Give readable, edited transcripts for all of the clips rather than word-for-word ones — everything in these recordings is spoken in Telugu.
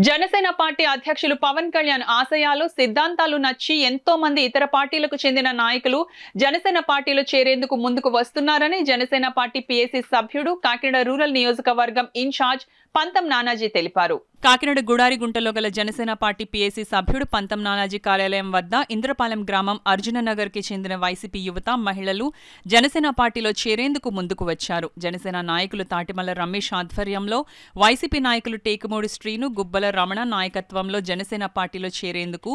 జనసేన పార్టీ అధ్యక్షులు పవన్ కళ్యాణ్ ఆశయాలు సిద్ధాంతాలు నచ్చి ఎంతో మంది ఇతర పార్టీలకు చెందిన నాయకులు జనసేన పార్టీలో చేరేందుకు ముందుకు వస్తున్నారని జనసేన పార్టీ పీఏసీ సభ్యుడు కాకినాడ రూరల్ నియోజకవర్గం ఇన్ఛార్జ్ పంతం నానాజీ తెలిపారు. కాకినాడ గుడారిగుంటలో గల జనసేన పార్టీ పీఏసీ సభ్యుడు పంతం నానాజీ కార్యాలయం వద్ద ఇంద్రపాలెం గ్రామం అర్జుననగర్ కి చెందిన వైసీపీ యువత మహిళలు జనసేన పార్టీలో చేరేందుకు ముందుకు వచ్చారు. జనసేన నాయకులు తాటిమల్ల రమేష్ ఆధ్వర్యంలో వైసీపీ నాయకులు టేకుమూడి శ్రీను, గుబ్బల రమణ నాయకత్వంలో జనసేన పార్టీలో చేరేందుకు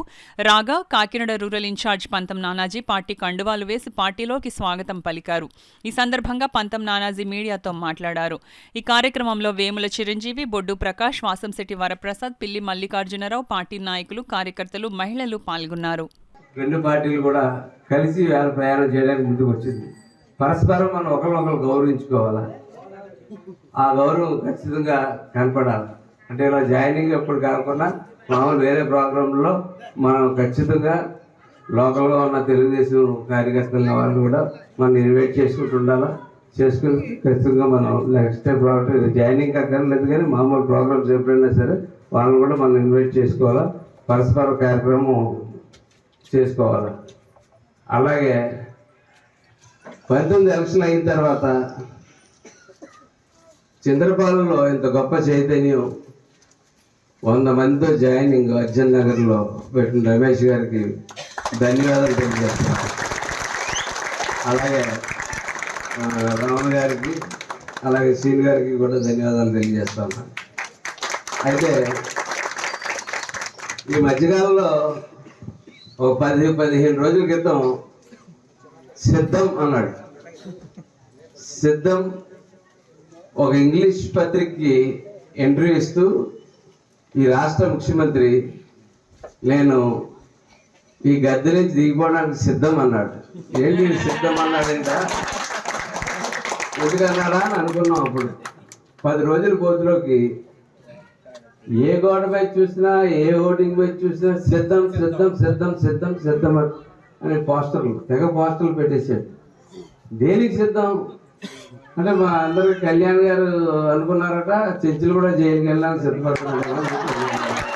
రాగా కాకినాడ రూరల్ ఇన్ఛార్జ్ పంతం నానాజీ పార్టీ కండువాలు వేసి పార్టీలోకి స్వాగతం పలికారు. ఈ సందర్భంగా పంతం నానాజీ మీడియాతో మాట్లాడారు. ఈ కార్యక్రమంలో వేముల చిరంజీవి, బొడ్డు ప్రకాష్, వాసంశెట్టి వరప్రసాద్, పిల్లి మల్లికార్జునరావు, పార్టీ నాయకులు, కార్యకర్తలు, మహిళలు పాల్గొన్నారు. రెండు పార్టీలు కూడా కలిసి ప్రయాణం చేయడానికి ముందుకు వచ్చింది. పరస్పరం మనం ఒకరినొకరు గౌరవించుకోవాలా, ఆ గౌరవం ఖచ్చితంగా కనపడాలి. అంటే ఇలా జాయినింగ్ ఎప్పుడు కాకుండా మామూలు వేరే ప్రోగ్రాంలో మనం ఖచ్చితంగా లోకల్గా ఉన్న తెలుగుదేశం కార్యకర్తల వాళ్ళు కూడా మనం ఇన్వైట్ చేసుకుంటూ ఉండాలా. చేసుకుని ఖచ్చితంగా మనం నెక్స్ట్ టైం ప్రోగ్రామ్ జాయినింగ్ అక్కర్లేదు కానీ మామూలు ప్రోగ్రామ్స్ ఎప్పుడైనా సరే వాళ్ళని కూడా మనం ఇన్వైట్ చేసుకోవాలా, పరస్పర కార్యక్రమం చేసుకోవాలి. అలాగే 19 ఎలక్షన్ అయిన తర్వాత చంద్రపాలెంలో ఇంత గొప్ప చైతన్యం 100 మందితో జాయినింగ్ అర్జున్ నగర్లో పెట్టిన రమేష్ గారికి ధన్యవాదాలు తెలియజేస్తున్నాను. అలాగే రామన్ గారికి, అలాగే శ్రీను గారికి కూడా ధన్యవాదాలు తెలియజేస్తాను. అయితే ఈ మధ్యకాలంలో ఒక 10-15 రోజుల క్రితం సిద్ధం అన్నాడు. సిద్ధం ఒక ఇంగ్లీష్ పత్రికకి ఇంటర్వ్యూ ఇస్తూ ఈ రాష్ట్ర ముఖ్యమంత్రి నేను ఈ గద్దె నుంచి దిగిపోవడానికి సిద్ధం అన్నాడు. ఏంటి సిద్ధం అన్నాడంట, ఎందుకన్నాడా అని అనుకున్నాం. అప్పుడు 10 రోజుల పోతులోకి ఏ గోడ పై చూసినా, ఏ ఓటింగ్ పై చూసినా సిద్ధం సిద్ధం సిద్ధం సిద్ధం సిద్ధం అనే పోస్టర్లు, తెగ పోస్టర్లు పెట్టేశాడు. దేనికి సిద్ధం అంటే మా అందరికి కళ్యాణ్ గారు అనుకున్నారట చర్చిలు కూడా జైలుకి వెళ్ళాలని సిద్ధపడుతున్నాడు.